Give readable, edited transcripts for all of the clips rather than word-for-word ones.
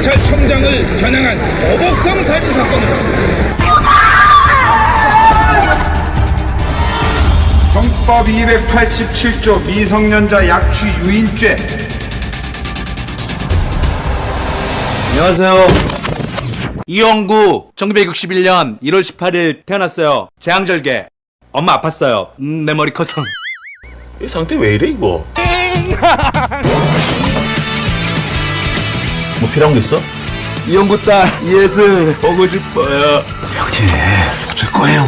경찰청장을 겨냥한 어복성 살인 사건으로 형법 287조 미성년자 약취 유인죄. 안녕하세요. 이영구 1961년 1월 18일 태어났어요. 재앙절개. 엄마 아팠어요. 내 머리 커서. 이 상태 왜 이래 이거? 뭐 필요한 거 있어? 이영구 딸 예슬 보고 싶어요. 형님 어쩔 거예요?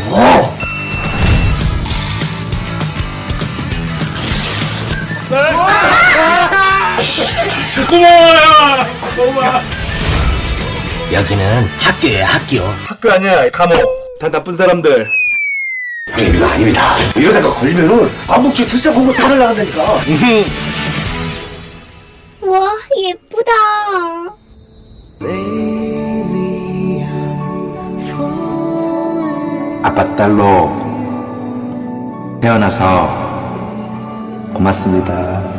여기는 학교예요, 학교. 학교 아니야, 감옥. 다 나쁜 사람들. 형님 이거 아닙니다. 이러다가 걸리면은 암묵지 들썩한 거다 날라간다니까. 와, 예쁘다. 아빠 딸로 태어나서 고맙습니다.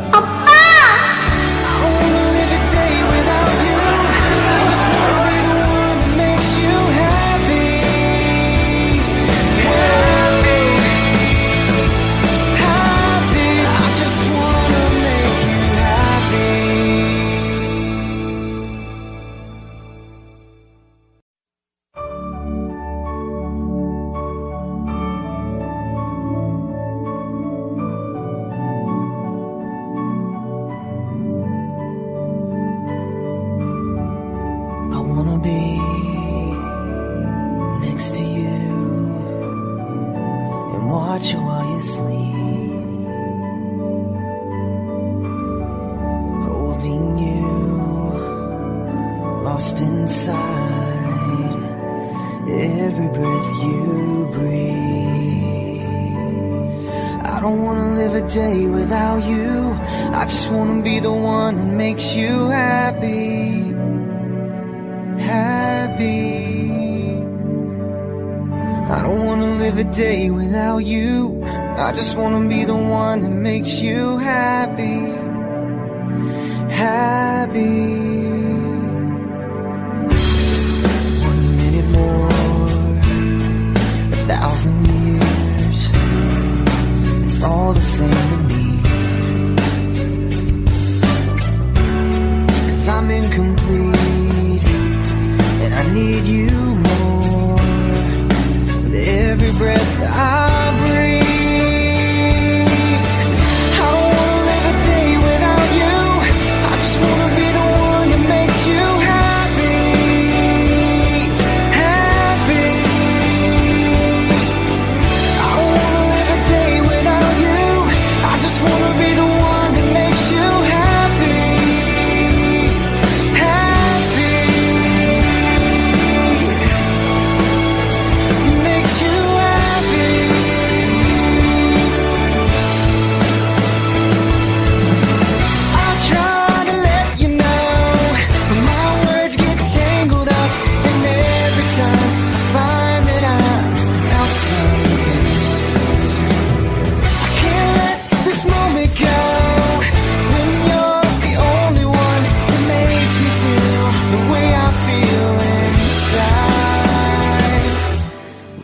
I wanna be next to you and watch you while you sleep, holding you, lost inside every breath you breathe. I don't wanna live a day without you. I just wanna be the one that makes you happy. I don't wanna live a day without you. I just wanna be the one that makes you happy. 1 minute more, 1,000 years, it's all the same to me. 'Cause I'm incomplete and I need you more with every breath I breathe. I don't wanna live a day without you. I just wanna be the one that makes you happy. I don't wanna live a day without you. I just wanna be the one that makes you happy.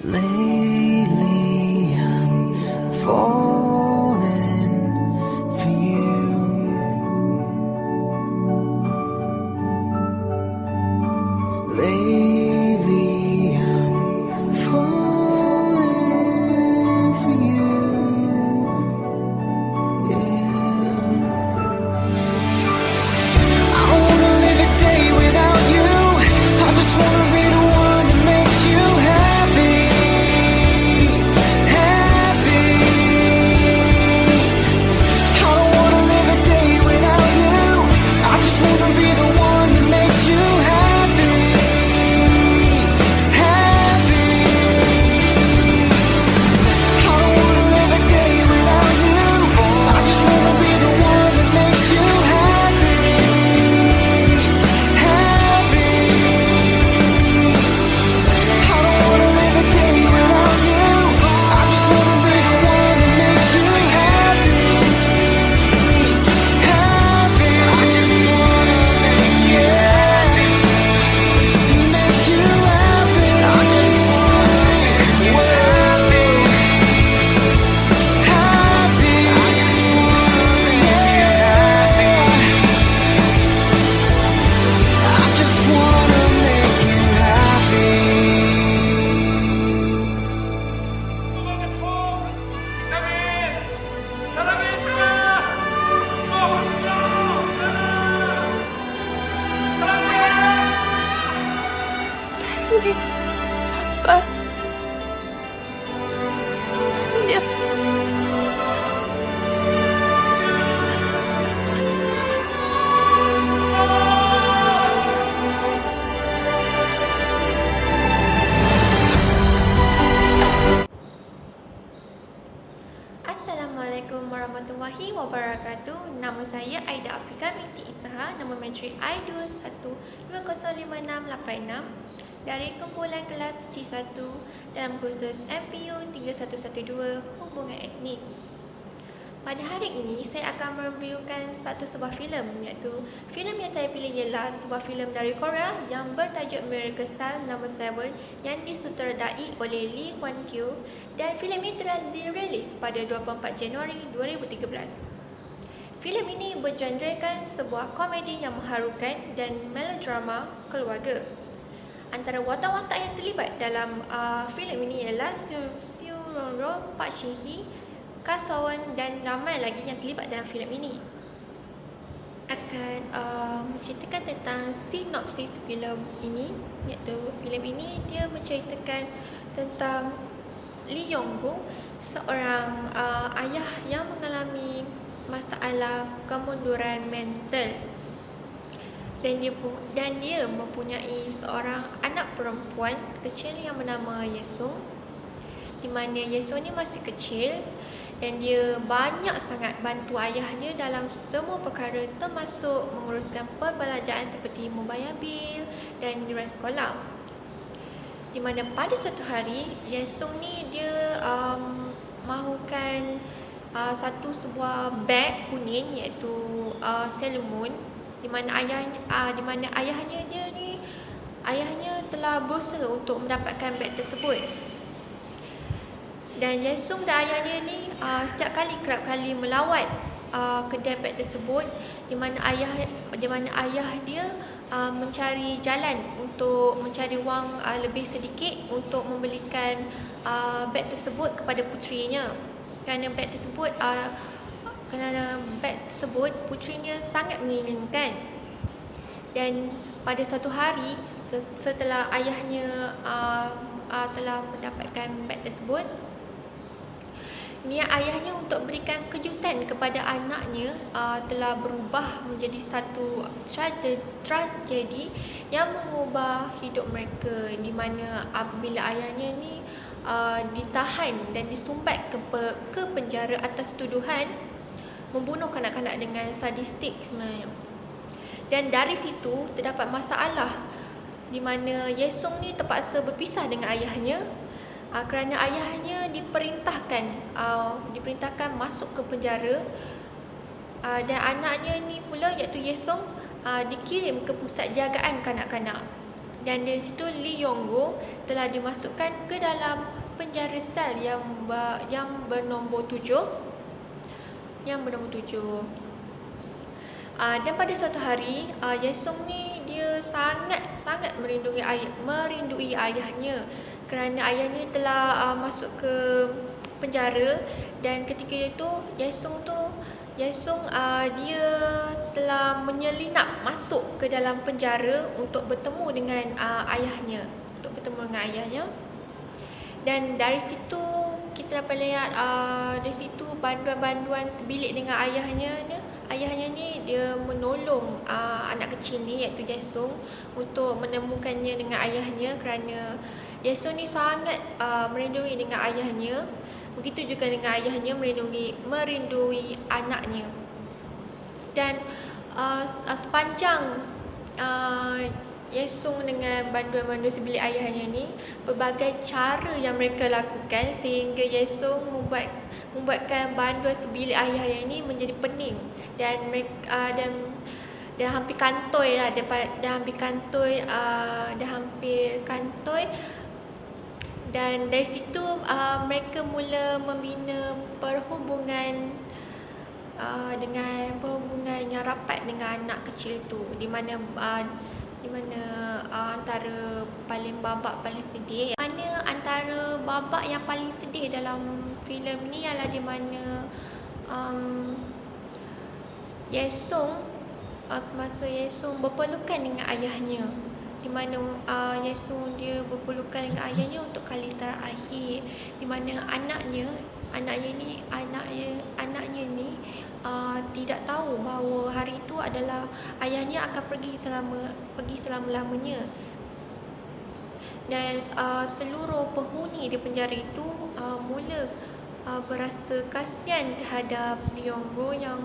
Lately I'm falling for you. Lately I'm falling for you. Yeah. I don't wanna live a day without you. I just wanna be the one that makes you happy. I don't wanna live a day without you. I just wanna be the one that makes you happy. Ini apa? Dia Assalamualaikum warahmatullahi wabarakatuh. Nama saya Aida Afrika binti Isaha. Nama matrik I21205686 dari kumpulan kelas C1 dalam kursus MPU 3112 Hubungan Etnik. Pada hari ini saya akan mereviewkan satu sebuah filem, iaitu filem yang saya pilih ialah sebuah filem dari Korea yang bertajuk Miracle Cell No. 7 yang disutradai oleh Lee Hwan Kyo, dan filem ini telah dirilis pada 24 Januari 2013. Filem ini bergenrekan sebuah komedi yang mengharukan dan melodrama keluarga. Antara watak-watak yang terlibat dalam filem ini ialah Seo Ron-ro, Park Shin-hye, Ka So-won dan ramai lagi yang terlibat dalam filem ini. Akan menceritakan tentang sinopsis filem ini, iaitu filem ini dia menceritakan tentang Lee Yong-gu, seorang ayah yang mengalami masalah kemunduran mental, dan dia mempunyai seorang anak perempuan kecil yang bernama Yesung, di mana Yesung ni masih kecil dan dia banyak sangat bantu ayahnya dalam semua perkara, termasuk menguruskan perbelanjaan seperti membayar bil dan yuran sekolah. Di mana pada satu hari Yesung ni dia mahukan sebuah beg kuning, iaitu Sailor Moon, di mana ayahnya telah berusaha untuk mendapatkan beg tersebut. Dan Yesung dan ayahnya ni setiap kali kerap kali melawat kedai beg tersebut, di mana ayah dia mencari jalan untuk mencari wang lebih sedikit untuk membelikan beg tersebut kepada putrinya. Kerana beg tersebut putrinya sangat menginginkan. Dan pada suatu hari setelah ayahnya telah mendapatkan beg tersebut, niat ayahnya untuk berikan kejutan kepada anaknya telah berubah menjadi satu tragedi yang mengubah hidup mereka, di mana apabila ayahnya ni ditahan dan disumbat ke penjara atas tuduhan membunuh kanak-kanak dengan sadistik sebenarnya. Dan dari situ terdapat masalah, di mana Yesung ni terpaksa berpisah dengan ayahnya kerana ayahnya diperintahkan masuk ke penjara, dan anaknya ni pula iaitu Yesung dikirim ke pusat jagaan kanak-kanak. Dan dari situ Lee Yong-gu telah dimasukkan ke dalam penjara sel yang bernombor 7. Dan pada suatu hari Yesung ni dia sangat merindui ayahnya, kerana ayahnya telah masuk ke penjara. Dan ketika itu Yesung dia telah menyelinap masuk ke dalam penjara untuk bertemu dengan ayahnya. Dan dari situ kita dapat lihat dari situ banduan-banduan sebilik dengan ayahnya ni dia menolong anak kecil ni iaitu Yesung untuk menemukannya dengan ayahnya, kerana Yesung ni sangat merindui dengan ayahnya. Begitu juga dengan ayahnya merindui anaknya. Dan sepanjang Yesung dengan banduan-banduan sebilik ayahnya ni, berbagai cara yang mereka lakukan sehingga Yesung membuatkan banduan sebilik ayahnya ni menjadi pening dan hampir kantoi lah, dan dari situ mereka mula membina perhubungan yang rapat dengan anak kecil tu, di mana antara paling sedih, antara babak yang paling sedih dalam filem ni adalah di mana Yesung semasa Yesung berpelukan dengan ayahnya, di mana Yesung dia berpelukan dengan ayahnya untuk kali terakhir, di mana anaknya ni tidak tahu bahawa hari itu adalah ayahnya akan pergi selama-lamanya. Dan seluruh penghuni di penjara itu mula berasa kasihan terhadap Liongo yang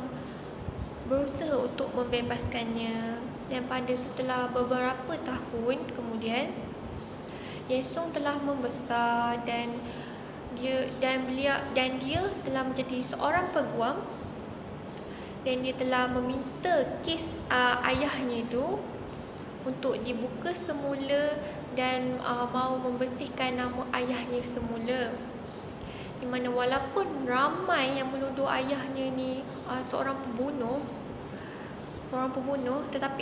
berusaha untuk membebaskannya. Dan setelah beberapa tahun kemudian, Yesung telah membesar dan dia telah menjadi seorang peguam, dan dia telah meminta kes ayahnya itu untuk dibuka semula dan mahu membersihkan nama ayahnya semula. Di mana walaupun ramai yang menuduh ayahnya ni seorang pembunuh, tetapi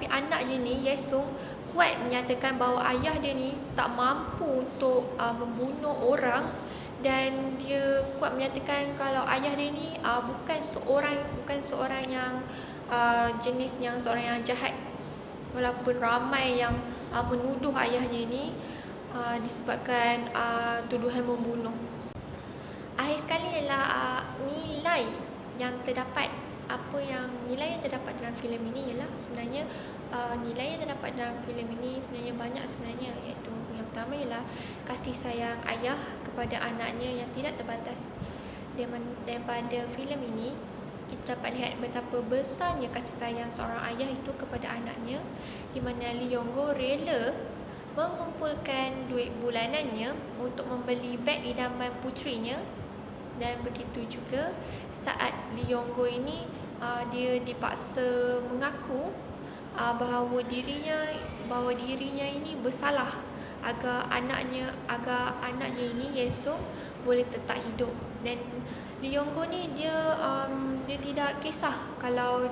anaknya ni Yesung kuat menyatakan bahawa ayah dia ni tak mampu untuk membunuh orang, dan dia kuat menyatakan kalau ayah dia ni bukan seorang yang seorang yang jahat. Walaupun ramai yang menuduh ayahnya ni disebabkan tuduhan membunuh. Akhir sekali ialah nilai yang terdapat dalam filem ini ialah sebenarnya nilai yang terdapat dalam filem ini sebenarnya banyak sebenarnya, iaitu yang pertama ialah kasih sayang ayah kepada anaknya yang tidak terbatas. Daripada filem ini kita dapat lihat betapa besarnya kasih sayang seorang ayah itu kepada anaknya, di mana Liongo rela mengumpulkan duit bulanannya untuk membeli beg idaman putrinya. Dan begitu juga saat Liongo ini dia dipaksa mengaku bahawa dirinya ini bersalah agar anaknya ini Yesung boleh tetap hidup. Dan Liongo ni dia tidak kisah kalau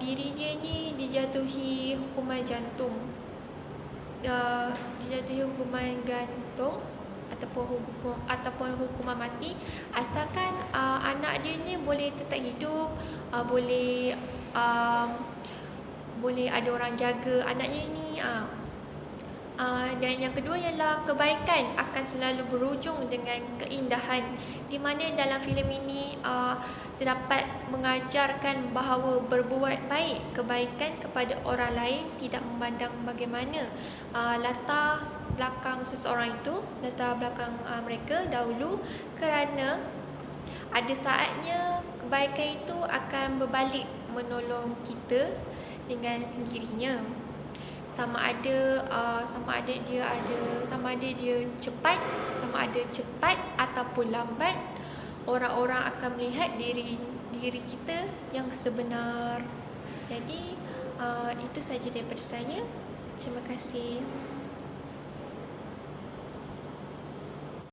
diri dia ni dijatuhi hukuman jantung, ataupun hukuman mati, asalkan anak dia ni boleh tetap hidup, boleh ada orang jaga anaknya ini. Dan yang kedua ialah kebaikan akan selalu berujung dengan keindahan, di mana dalam filem ini terdapat mengajarkan bahawa berbuat baik kebaikan kepada orang lain tidak memandang bagaimana latar belakang mereka dahulu, kerana ada saatnya kebaikan itu akan berbalik menolong kita dengan sendirinya. Sama ada dia cepat ataupun lambat, orang-orang akan melihat diri kita yang sebenar. Jadi itu saja daripada saya. Terima kasih.